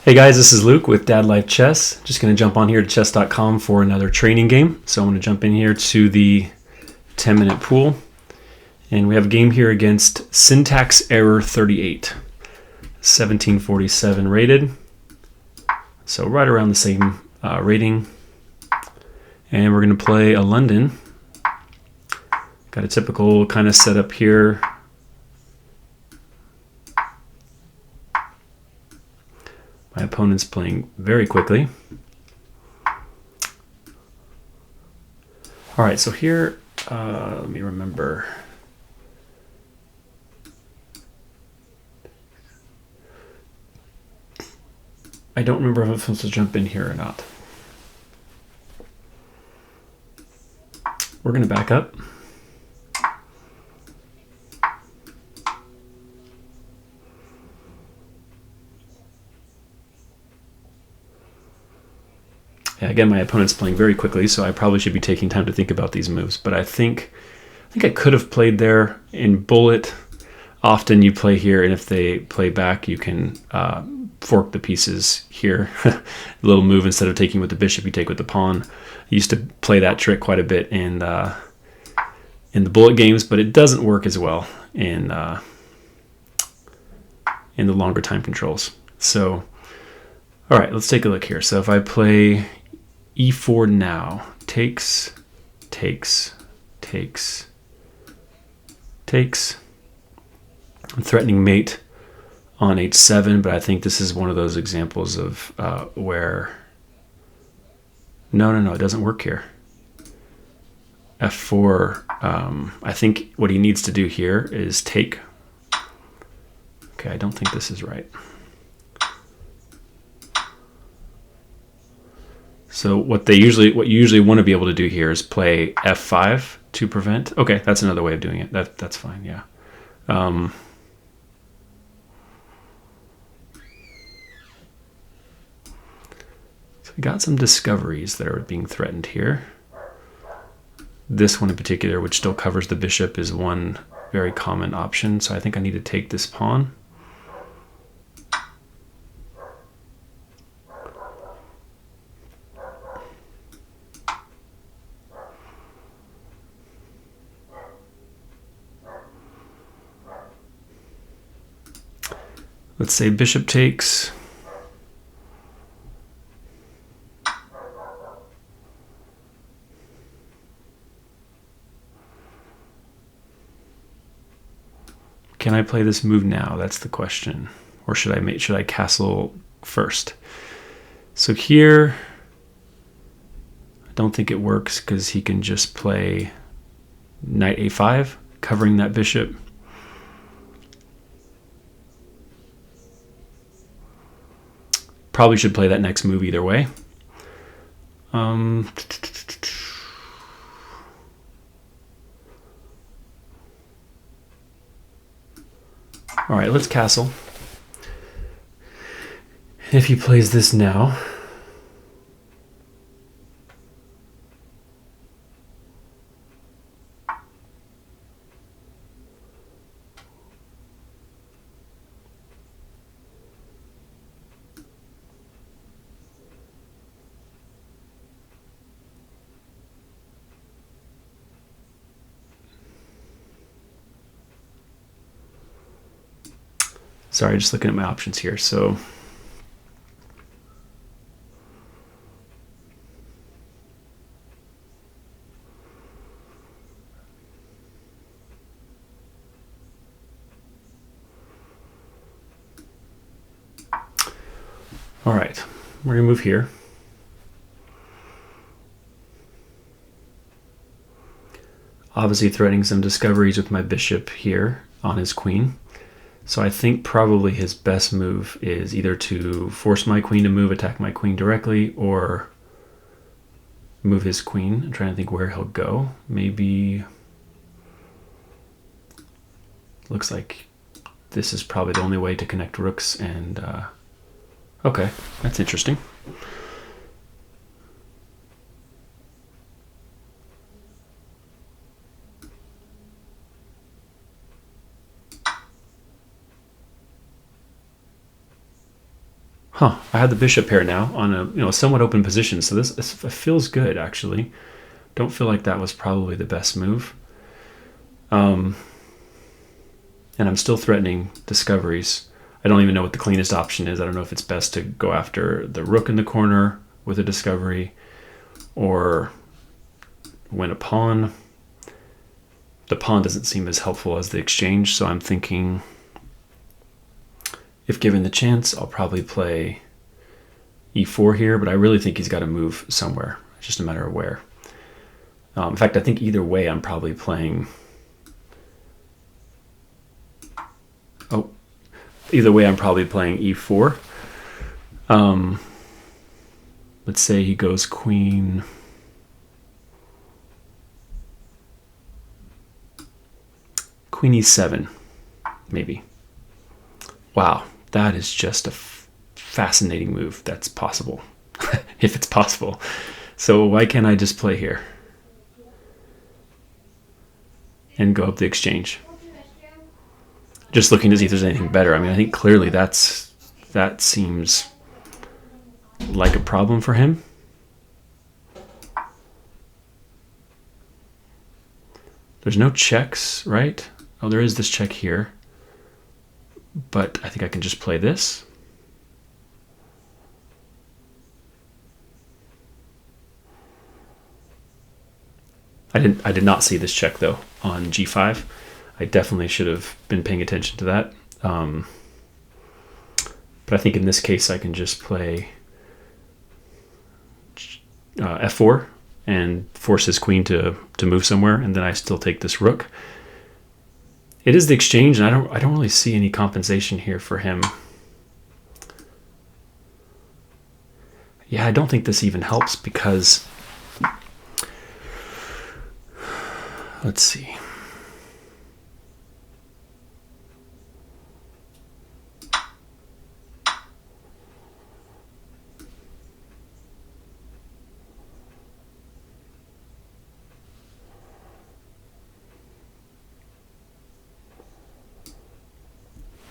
Hey guys, this is Luke with Dad Life Chess. Just going to jump on here to chess.com for another training game. So I'm going to jump in here to the 10-minute pool. And we have a game here against Syntax Error 38, 1747 rated. So right around the same rating. And we're going to play a London. Got a typical kind of setup here. My opponent's playing very quickly. All right, so here, let me remember. I don't remember if I'm supposed to jump in here or not. We're going to back up. Yeah, again, my opponent's playing very quickly, so I probably should be taking time to think about these moves. But I think I could have played there in bullet. Often you play here, and if they play back, you can fork the pieces here. A little move, instead of taking with the bishop, you take with the pawn. I used to play that trick quite a bit in the bullet games, but it doesn't work as well in the longer time controls. So, all right, let's take a look here. So if I play e4 now, takes. I'm threatening mate on h7, but I think this is one of those examples of where no, it doesn't work here. f4, I think what he needs to do here is take. Okay, I don't think this is right. So what you usually want to be able to do here is play f5 to prevent. Okay, that's another way of doing it. That's fine, yeah. So we got some discoveries that are being threatened here. This one in particular, which still covers the bishop, is one very common option. So I think I need to take this pawn. Let's say bishop takes. Can I play this move now? That's the question. Or should I castle first? So here, I don't think it works because he can just play knight a5, covering that bishop. Probably should play that next move either way. All right, let's castle. If he plays this now, sorry, just looking at my options here. So all right, we're gonna move here. Obviously threatening some discoveries with my bishop here on his queen. So I think probably his best move is either to force my queen to move, attack my queen directly, or move his queen. I'm trying to think where he'll go. Maybe, looks like this is probably the only way to connect rooks, and okay, that's interesting. I have the bishop pair now on a somewhat open position, so this feels good actually. Don't feel like that was probably the best move. And I'm still threatening discoveries. I don't even know what the cleanest option is. I don't know if it's best to go after the rook in the corner with a discovery or win a pawn. The pawn doesn't seem as helpful as the exchange, so I'm thinking if given the chance, I'll probably play e4 here, but I really think he's got to move somewhere. It's just a matter of where. In fact, I think either way I'm probably playing... Either way I'm probably playing e4. Let's say he goes queen... Queen e7, maybe. Wow, that is just a fascinating move. That's possible, if it's possible. So why can't I just play here and go up the exchange? Just looking to see if there's anything better. I mean, I think clearly that seems like a problem for him. There's no checks, right? Oh, there is this check here. But I think I can just play this. I did not see this check though on g5. I definitely should have been paying attention to that. But I think in this case I can just play f4 and force his queen to move somewhere, and then I still take this rook. It is the exchange, and I don't really see any compensation here for him. Yeah, I don't think this even helps because... Let's see.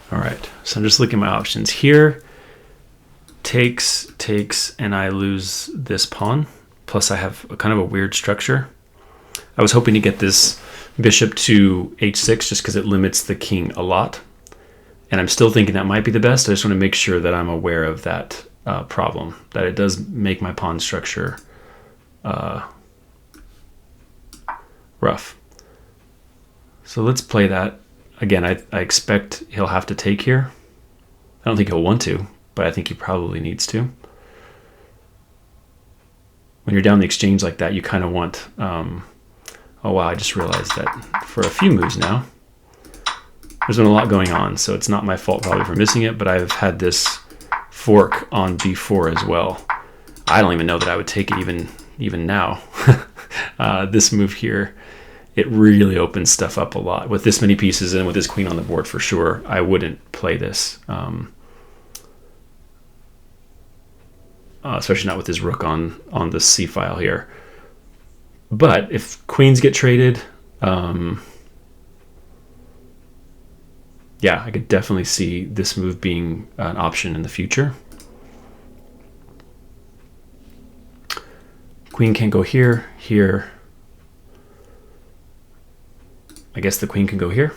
All right, so I'm just looking at my options here. Takes, and I lose this pawn. Plus I have kind of a weird structure. I was hoping to get this bishop to h6 just because it limits the king a lot. And I'm still thinking that might be the best. I just want to make sure that I'm aware of that problem, that it does make my pawn structure rough. So let's play that. Again, I expect he'll have to take here. I don't think he'll want to, but I think he probably needs to. When you're down the exchange like that, you kind of want... oh wow, I just realized that for a few moves now, there's been a lot going on, so it's not my fault probably for missing it, but I've had this fork on b4 as well. I don't even know that I would take it even now. This move here, it really opens stuff up a lot. With this many pieces and with this queen on the board for sure, I wouldn't play this. Especially not with his rook on the c file here. But if queens get traded, yeah, I could definitely see this move being an option in the future. Queen can go here, here. I guess the queen can go here.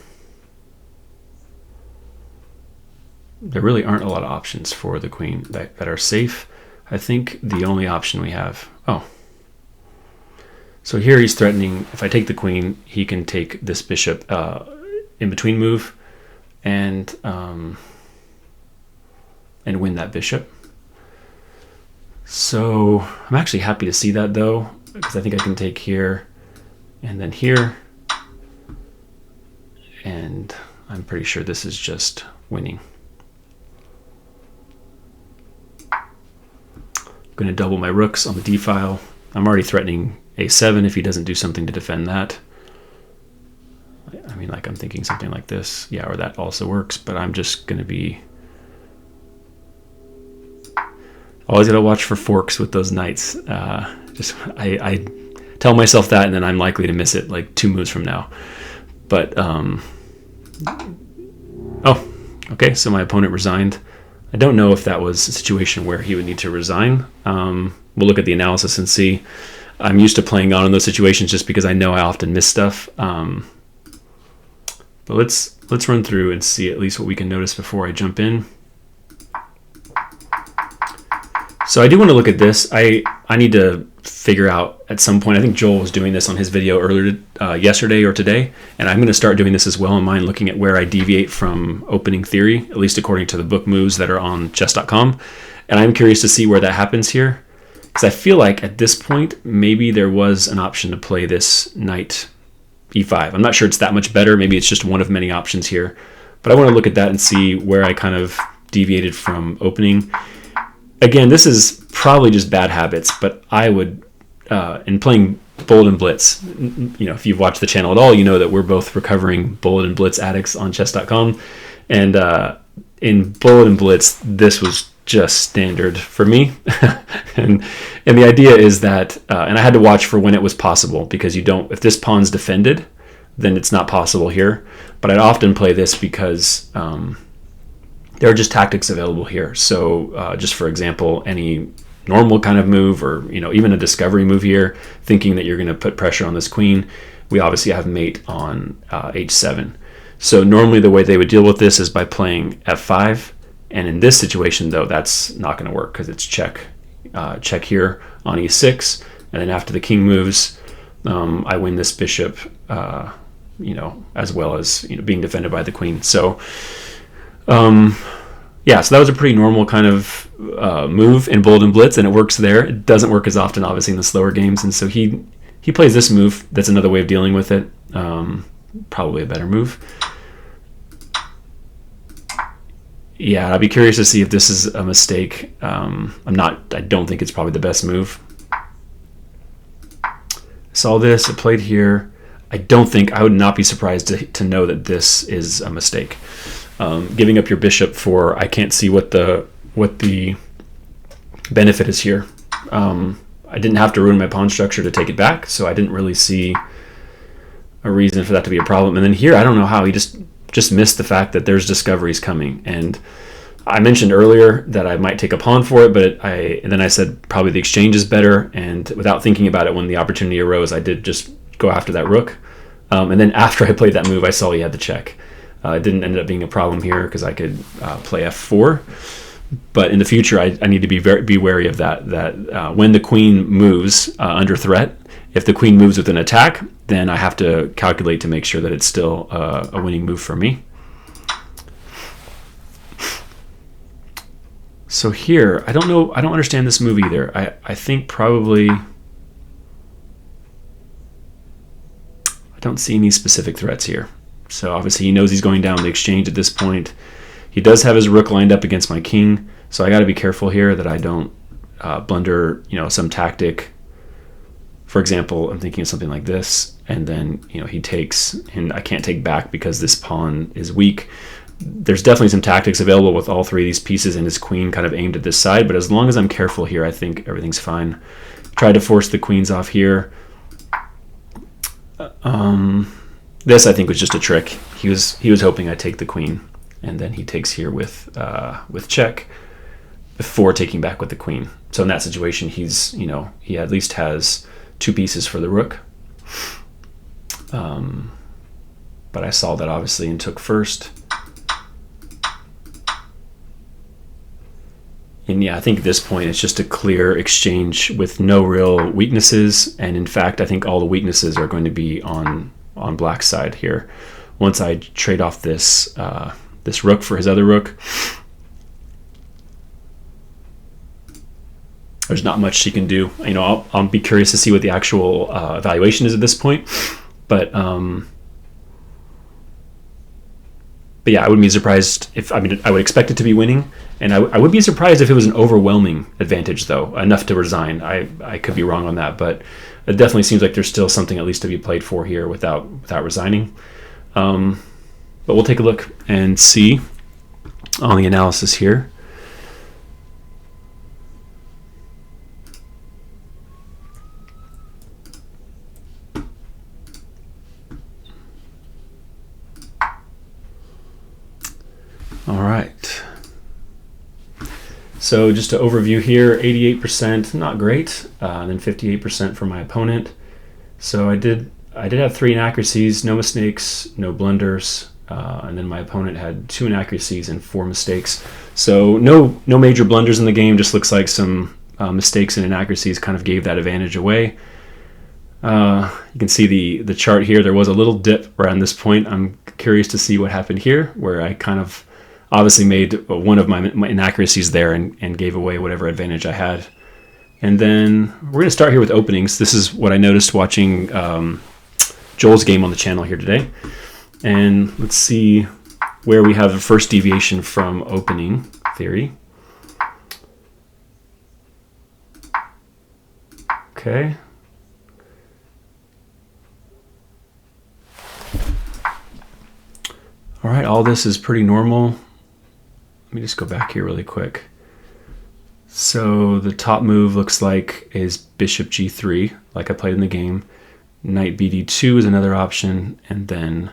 There really aren't a lot of options for the queen that are safe. I think the only option we have... Oh. So here he's threatening, if I take the queen, he can take this bishop in between move and win that bishop. So I'm actually happy to see that though, because I think I can take here and then here. And I'm pretty sure this is just winning. I'm going to double my rooks on the d file. I'm already threatening a7 if he doesn't do something to defend that. I mean, like I'm thinking something like this. Yeah, or that also works, but I'm just going to be... Always got to watch for forks with those knights. I tell myself that, and then I'm likely to miss it like 2 moves from now. But, oh, okay, so my opponent resigned. I don't know if that was a situation where he would need to resign. We'll look at the analysis and see. I'm used to playing on in those situations just because I know I often miss stuff. But let's run through and see at least what we can notice before I jump in. So I do want to look at this. I need to figure out at some point, I think Joel was doing this on his video earlier yesterday or today, and I'm going to start doing this as well in mine, looking at where I deviate from opening theory, at least according to the book moves that are on chess.com. And I'm curious to see where that happens here, because I feel like at this point, maybe there was an option to play this knight e5. I'm not sure it's that much better. Maybe it's just one of many options here, but I want to look at that and see where I kind of deviated from opening. Again, this is probably just bad habits, but I would, in playing Bullet and Blitz, if you've watched the channel at all, you know that we're both recovering Bullet and Blitz addicts on chess.com. And in Bullet and Blitz, this was just standard for me. and the idea is that, and I had to watch for when it was possible, because if this pawn's defended, then it's not possible here. But I'd often play this because there are just tactics available here. So just for example, any normal kind of move, or even a discovery move here, thinking that you're going to put pressure on this queen, we obviously have mate on h7. So normally the way they would deal with this is by playing f5. And in this situation, though, that's not going to work because it's check here on e6. And then after the king moves, I win this bishop, as well as being defended by the queen. So yeah, so that was a pretty normal kind of move in Bold and Blitz, and it works there. It doesn't work as often, obviously, in the slower games, and so he plays this move. That's another way of dealing with it. Probably a better move. Yeah, I'd be curious to see if this is a mistake. I don't think it's probably the best move. Saw this, it played here. I would not be surprised to know that this is a mistake. Giving up your bishop for, I can't see what the benefit is here. I didn't have to ruin my pawn structure to take it back, so I didn't really see a reason for that to be a problem. And then here, I don't know how he just missed the fact that there's discoveries coming. And I mentioned earlier that I might take a pawn for it, but then I said probably the exchange is better. And without thinking about it, when the opportunity arose, I did just go after that rook. And then after I played that move, I saw he had the check. It didn't end up being a problem here because I could play f4. But in the future, I need to be wary of that when the queen moves under threat, if the queen moves with an attack, then I have to calculate to make sure that it's still a winning move for me. So here, I don't know, I don't understand this move either. I think probably, I don't see any specific threats here. So obviously he knows he's going down the exchange at this point. He does have his rook lined up against my king, so I got to be careful here that I don't blunder, some tactic. For example, I'm thinking of something like this, and then he takes, and I can't take back because this pawn is weak. There's definitely some tactics available with all three of these pieces and his queen kind of aimed at this side, but as long as I'm careful here, I think everything's fine. Try to force the queens off here. This I think was just a trick. He was hoping I'd take the queen, and then he takes here with check before taking back with the queen. So in that situation, he at least has two pieces for the rook. But I saw that obviously and took first. And yeah, I think at this point it's just a clear exchange with no real weaknesses. And in fact, I think all the weaknesses are going to be on black's side here. Once I trade off this this rook for his other rook, there's not much she can do. I'll be curious to see what the actual evaluation is at this point. But yeah, I wouldn't be surprised if, I would expect it to be winning, and I would be surprised if it was an overwhelming advantage, though, enough to resign. I could be wrong on that, but it definitely seems like there's still something at least to be played for here without resigning. But we'll take a look and see on the analysis here. All right. So just to overview here, 88%, not great, and then 58% for my opponent. So I did have 3 inaccuracies, no mistakes, no blunders, and then my opponent had 2 inaccuracies and 4 mistakes. So no major blunders in the game. Just looks like some mistakes and inaccuracies kind of gave that advantage away. You can see the chart here. There was a little dip around this point. I'm curious to see what happened here, where I kind of obviously made one of my inaccuracies there and gave away whatever advantage I had. And then we're going to start here with openings. This is what I noticed watching Joel's game on the channel here today. And let's see where we have the first deviation from opening theory. Okay. All right, all this is pretty normal. Let me just go back here really quick. So the top move looks like is bishop g3, like I played in the game. Knight bd2 is another option, and then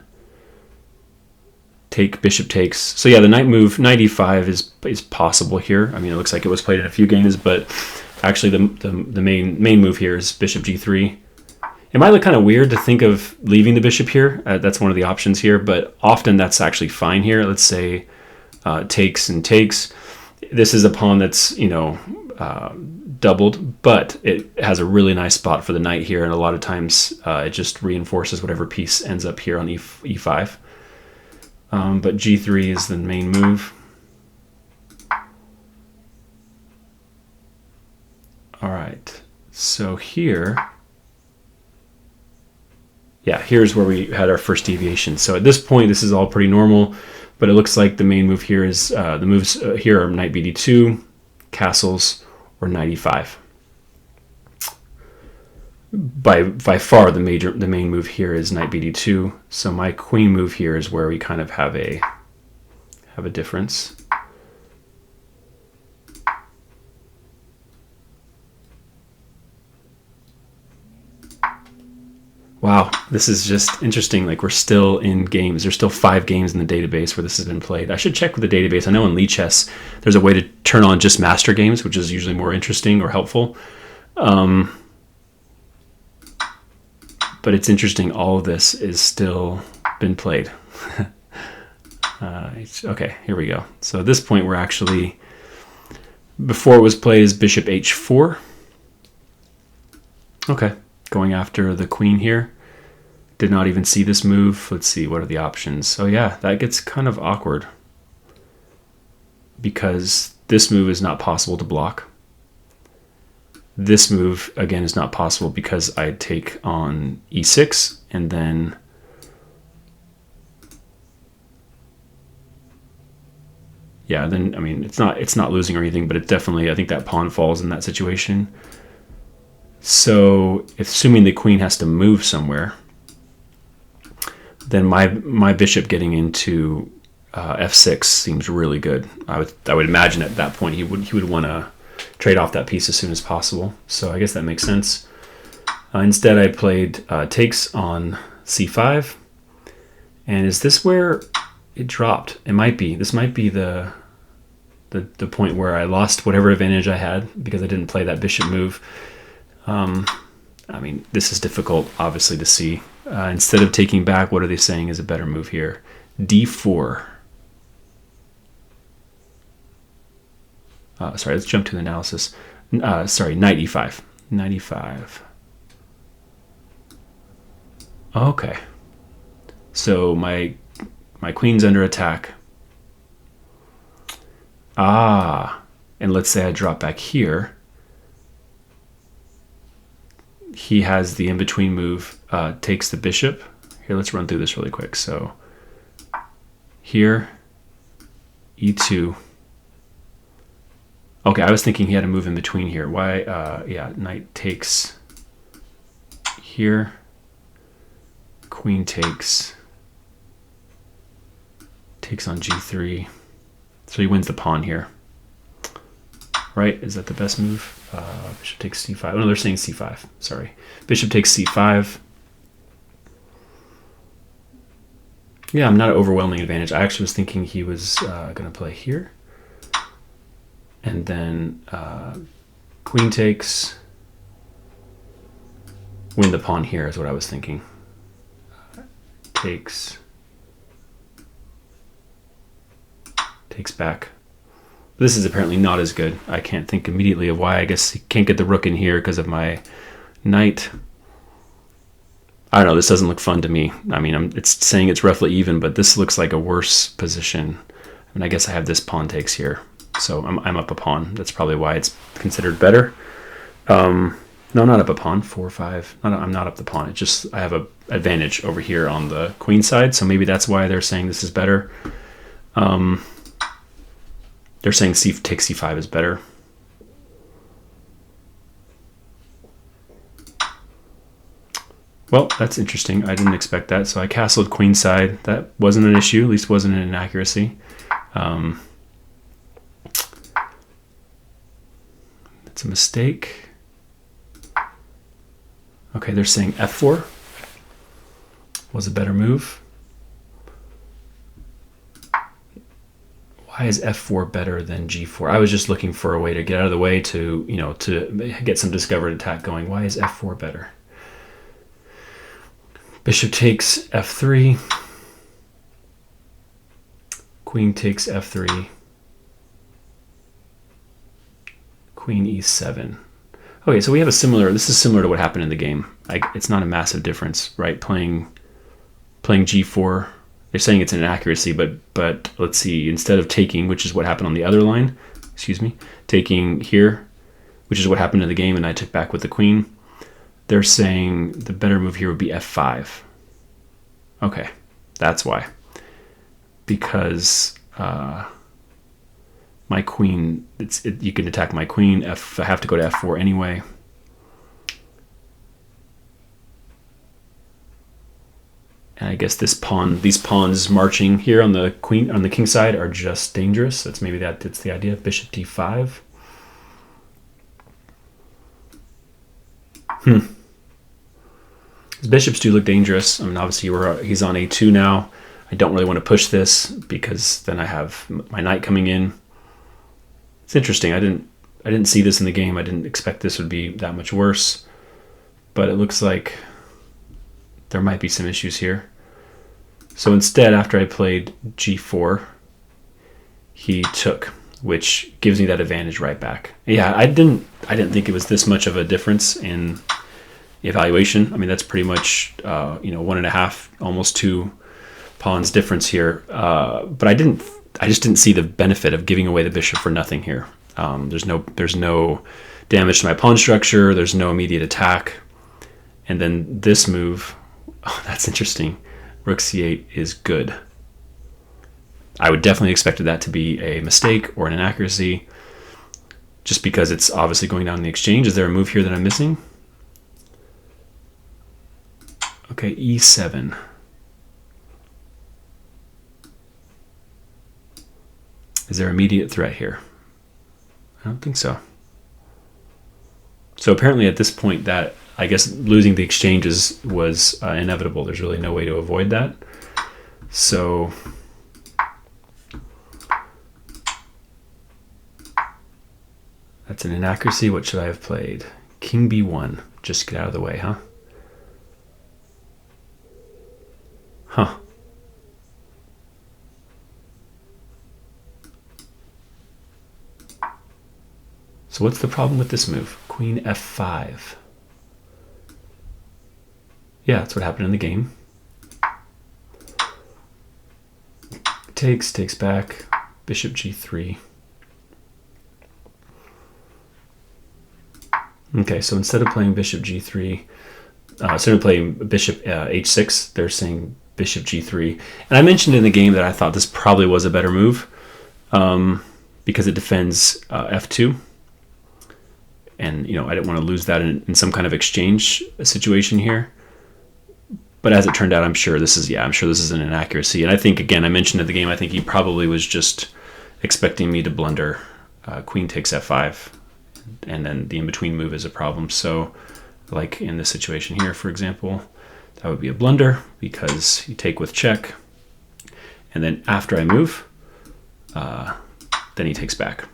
take bishop takes. So yeah, the knight move, knight e5 is possible here. I mean, it looks like it was played in a few games, but actually the main move here is bishop g3. It might look kind of weird to think of leaving the bishop here. That's one of the options here, but often that's actually fine here. Let's say takes and takes. This is a pawn that's, you know, doubled, but it has a really nice spot for the knight here, and a lot of times it just reinforces whatever piece ends up here on e5. But g3 is the main move. All right, so here, yeah, here's where we had our first deviation. So at this point, this is all pretty normal, but it looks like the main move here is, the moves here are knight bd2, castles, or knight e5. By far the main move here is knight bd2. So my queen move here is where we kind of have a difference. Wow, this is just interesting. Like, we're still in games. There's still 5 games in the database where this has been played. I should check with the database. I know in Lee Chess there's a way to turn on just master games, which is usually more interesting or helpful. But it's interesting, all of this is still been played. Okay, here we go. So at this point, we're actually, before it was played as bishop h4. Okay, going after the queen here. Did not even see this move. Let's see, what are the options? So yeah, that gets kind of awkward because this move is not possible to block. This move, again, is not possible because I take on e6, and then yeah, then, I mean, it's not losing or anything, but it definitely, I think that pawn falls in that situation. So assuming the queen has to move somewhere, then my bishop getting into f6 seems really good. I would imagine at that point he would want to trade off that piece as soon as possible. So I guess that makes sense. Instead, I played takes on c5. And is this where it dropped? It might be. This might be the point where I lost whatever advantage I had because I didn't play that bishop move. I mean, this is difficult, obviously, to see. Instead of taking back, what are they saying is a better move here? d4. Sorry, let's jump to the analysis. Sorry, knight e5. Knight e5. Okay. So my queen's under attack. Ah, and let's say I drop back here. He has the in-between move, takes the bishop. Here, let's run through this really quick. So here, e2. Okay, I was thinking he had a move in between here. Why? Yeah, knight takes here. Queen takes on g3. So he wins the pawn here. Right? Is that the best move? Bishop takes c5. Oh, no, they're saying c5. Sorry. Bishop takes c5. Yeah, I'm not an overwhelming advantage. I actually was thinking he was going to play here. And then queen takes, win the pawn here is what I was thinking. Takes back. This is apparently not as good. I can't think immediately of why. I guess he can't get the rook in here because of my knight. I don't know. This doesn't look fun to me. I mean, it's saying it's roughly even, but this looks like a worse position. I mean, I guess I have this pawn takes here. So I'm up a pawn. That's probably why it's considered better. No, not up a pawn. 4, 5. No, I'm not up the pawn. It's just I have a advantage over here on the queen side. So maybe that's why they're saying this is better. They're saying takes c5 is better. Well, that's interesting. I didn't expect that. So I castled queenside. That wasn't an issue. At least wasn't an inaccuracy. That's a mistake. Okay, they're saying f4 was a better move. Why is f4 better than g4? I was just looking for a way to get out of the way to, to get some discovered attack going. Why is f4 better? Bishop takes f3. Queen takes f3. Queen e7. Okay, so we have this is similar to what happened in the game. It's not a massive difference, right? Playing g4. They're saying it's an inaccuracy, but let's see, instead of taking, which is what happened on the other line, taking here, which is what happened in the game and I took back with the queen, they're saying the better move here would be f5. Okay, that's why. Because my queen, you can attack my queen. I have to go to f4 anyway. And I guess these pawns marching here on the king side are just dangerous. That's the idea. Bishop d5. His bishops do look dangerous. I mean, obviously he's on a2 now. I don't really want to push this because then I have my knight coming in. It's interesting. I didn't see this in the game. I didn't expect this would be that much worse. But it looks like there might be some issues here. So instead, after I played g4, he took, which gives me that advantage right back. Yeah, I didn't think it was this much of a difference in evaluation. I mean, that's pretty much 1.5, almost 2 pawns difference here. But I just didn't see the benefit of giving away the bishop for nothing here. There's no damage to my pawn structure. There's no immediate attack. And then this move, oh, that's interesting. Rook c8 is good. I would definitely expected that to be a mistake or an inaccuracy, just because it's obviously going down in the exchange. Is there a move here that I'm missing? Okay, e7. Is there immediate threat here? I don't think so. So apparently at this point that, I guess, losing the exchanges was inevitable. There's really no way to avoid that. So that's an inaccuracy. What should I have played? King b1. Just get out of the way, huh? Huh. So what's the problem with this move? Queen f5. Yeah, that's what happened in the game. Takes back, bishop g3. Okay, so instead of playing bishop g3, instead of playing bishop h6, they're saying bishop g3. And I mentioned in the game that I thought this probably was a better move because it defends f2. And, I didn't want to lose that in some kind of exchange situation here. But as it turned out, I'm sure this is an inaccuracy. And I think, again, I mentioned in the game, I think he probably was just expecting me to blunder. Queen takes f5, and then the in-between move is a problem. So, like in this situation here, for example, that would be a blunder because you take with check. And then after I move, then he takes back.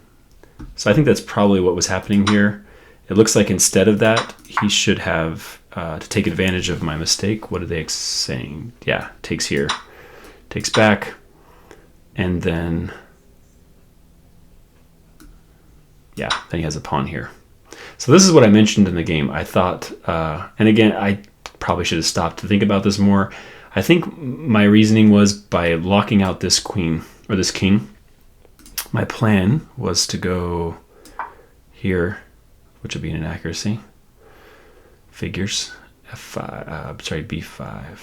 So I think that's probably what was happening here. It looks like instead of that, he should have, to take advantage of my mistake. What are they saying? Yeah, takes here. Takes back. And then, yeah, then he has a pawn here. So this is what I mentioned in the game. I thought, and again, I probably should have stopped to think about this more. I think my reasoning was by locking out this queen, or this king, my plan was to go here, which would be an inaccuracy. Figures, F5, sorry, B5.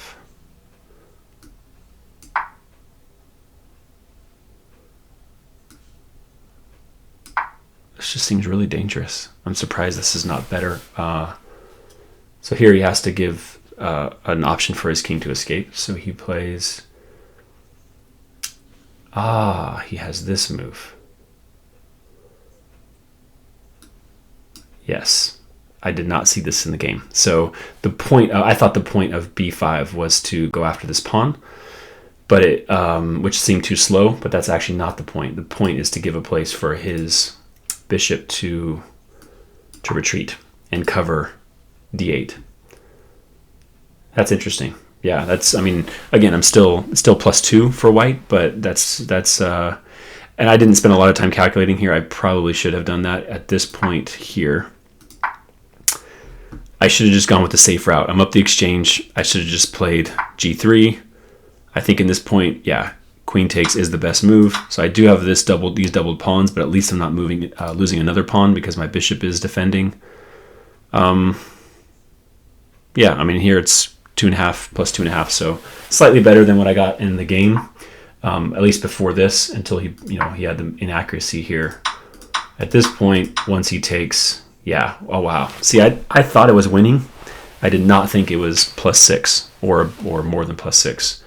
This just seems really dangerous. I'm surprised this is not better. So here he has to give an option for his king to escape. So he plays... he has this move. Yes, I did not see this in the game. So the point, I thought the point of B5 was to go after this pawn, but it, which seemed too slow, but that's actually not the point. The point is to give a place for his bishop to retreat and cover D8. That's interesting. Yeah, that's, I mean, again, I'm still +2 for white, but that's and I didn't spend a lot of time calculating here. I probably should have done that at this point here. I should have just gone with the safe route. I'm up the exchange. I should have just played G3. I think in this point, yeah, queen takes is the best move. So I do have these doubled pawns, but at least I'm not losing another pawn because my bishop is defending. Yeah, I mean, here it's 2.5 plus 2.5, so slightly better than what I got in the game, at least before this, until he had the inaccuracy here. At this point, once he takes, yeah, oh wow. See, I thought it was winning. I did not think it was +6 or more than +6.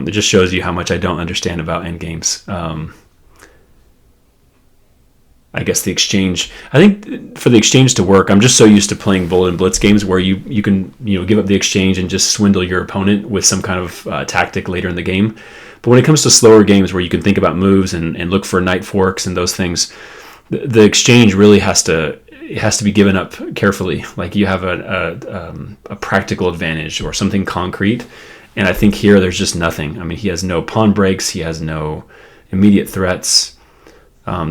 It just shows you how much I don't understand about endgames. I guess the exchange, I think for the exchange to work, I'm just so used to playing bullet and blitz games where you can give up the exchange and just swindle your opponent with some kind of tactic later in the game. But when it comes to slower games where you can think about moves and look for knight forks and those things, the exchange really has to be given up carefully. Like you have a practical advantage or something concrete, and I think here there's just nothing. I mean, he has no pawn breaks, he has no immediate threats.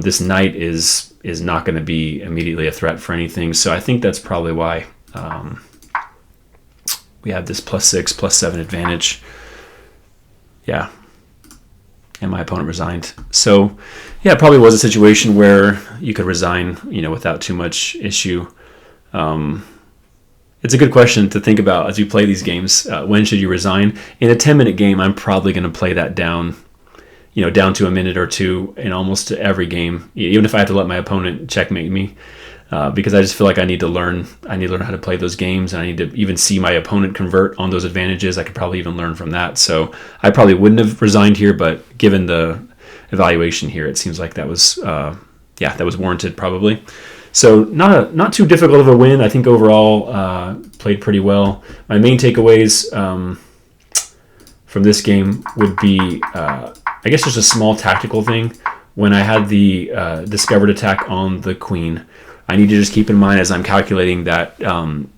This knight is not going to be immediately a threat for anything, so I think that's probably why we have this +6, +7 advantage. Yeah, and my opponent resigned. So yeah, it probably was a situation where you could resign, without too much issue. It's a good question to think about as you play these games. When should you resign? In a 10-minute game, I'm probably going to play that down to a minute or two in almost every game, even if I have to let my opponent checkmate me, because I just feel like I need to learn how to play those games, and I need to even see my opponent convert on those advantages. I could probably even learn from that. So I probably wouldn't have resigned here, but given the evaluation here, it seems like that was warranted probably. So not too difficult of a win. I think overall played pretty well. My main takeaways from this game would be, I guess, just a small tactical thing. When I had the discovered attack on the queen, I need to just keep in mind as I'm calculating that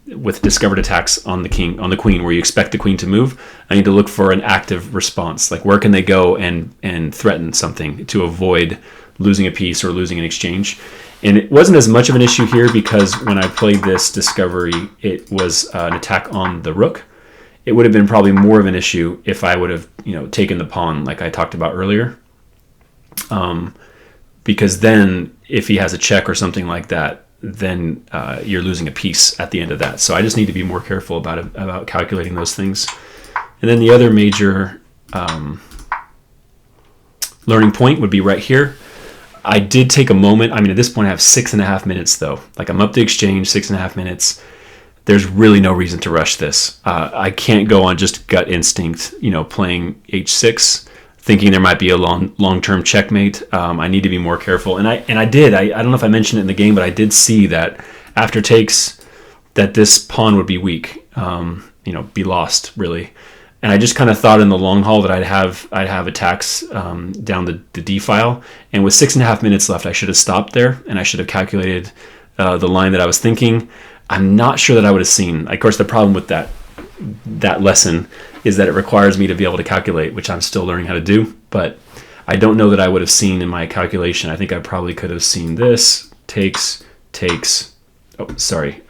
with discovered attacks on the queen, where you expect the queen to move, I need to look for an active response. Like where can they go and threaten something to avoid losing a piece or losing an exchange. And it wasn't as much of an issue here because when I played this discovery, it was an attack on the rook. It would have been probably more of an issue if I would have, taken the pawn like I talked about earlier. Because then if he has a check or something like that, then you're losing a piece at the end of that. So I just need to be more careful about calculating those things. And then the other major learning point would be right here. I did take a moment. I mean, at this point I have 6.5 minutes though. Like I'm up the exchange, 6.5 minutes. There's really no reason to rush this. I can't go on just gut instinct, playing h6, thinking there might be a long-term checkmate. I need to be more careful. And I did. I don't know if I mentioned it in the game, but I did see that after takes, that this pawn would be weak, be lost really. And I just kind of thought in the long haul that I'd have attacks down the D file. And with 6.5 minutes left, I should have stopped there, and I should have calculated the line that I was thinking. I'm not sure that I would have seen. Of course, the problem with that lesson is that it requires me to be able to calculate, which I'm still learning how to do. But I don't know that I would have seen in my calculation. I think I probably could have seen this. Takes. Oh, sorry.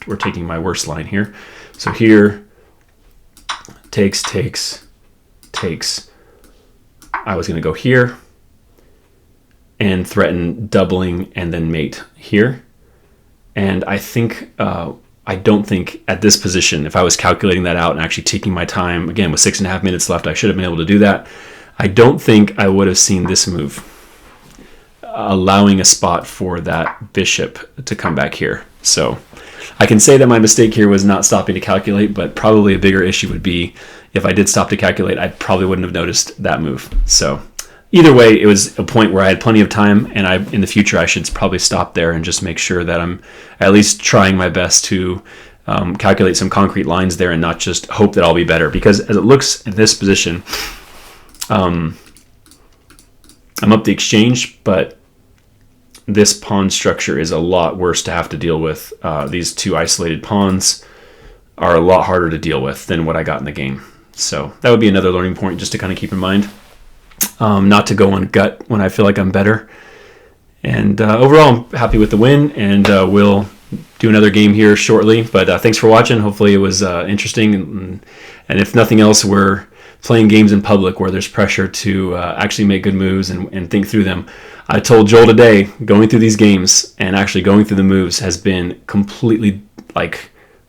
We're taking my worst line here. So here, takes. I was going to go here and threaten doubling and then mate here. And I don't think at this position, if I was calculating that out and actually taking my time, again, with 6.5 minutes left, I should have been able to do that. I don't think I would have seen this move, allowing a spot for that bishop to come back here. So I can say that my mistake here was not stopping to calculate, but probably a bigger issue would be if I did stop to calculate, I probably wouldn't have noticed that move. So either way, it was a point where I had plenty of time, and in the future I should probably stop there and just make sure that I'm at least trying my best to calculate some concrete lines there and not just hope that I'll be better. Because as it looks in this position, I'm up the exchange, but this pawn structure is a lot worse to have to deal with. These two isolated pawns are a lot harder to deal with than what I got in the game. So that would be another learning point just to kind of keep in mind. Not to go on gut when I feel like I'm better. And overall, I'm happy with the win, and we'll do another game here shortly. But thanks for watching. Hopefully it was interesting. And if nothing else, we're playing games in public where there's pressure to actually make good moves and think through them. I told Joel today, going through these games and actually going through the moves has been completely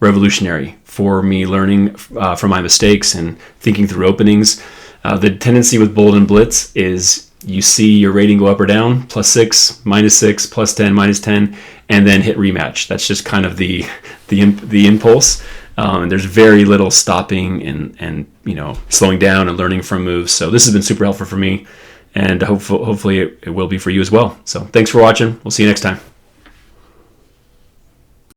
revolutionary for me, learning from my mistakes and thinking through openings. The tendency with Bold and Blitz is you see your rating go up or down, +6, -6, +10, -10, and then hit rematch. That's just kind of the impulse. And there's very little stopping and slowing down and learning from moves. So this has been super helpful for me, and hopefully it will be for you as well. So thanks for watching. We'll see you next time.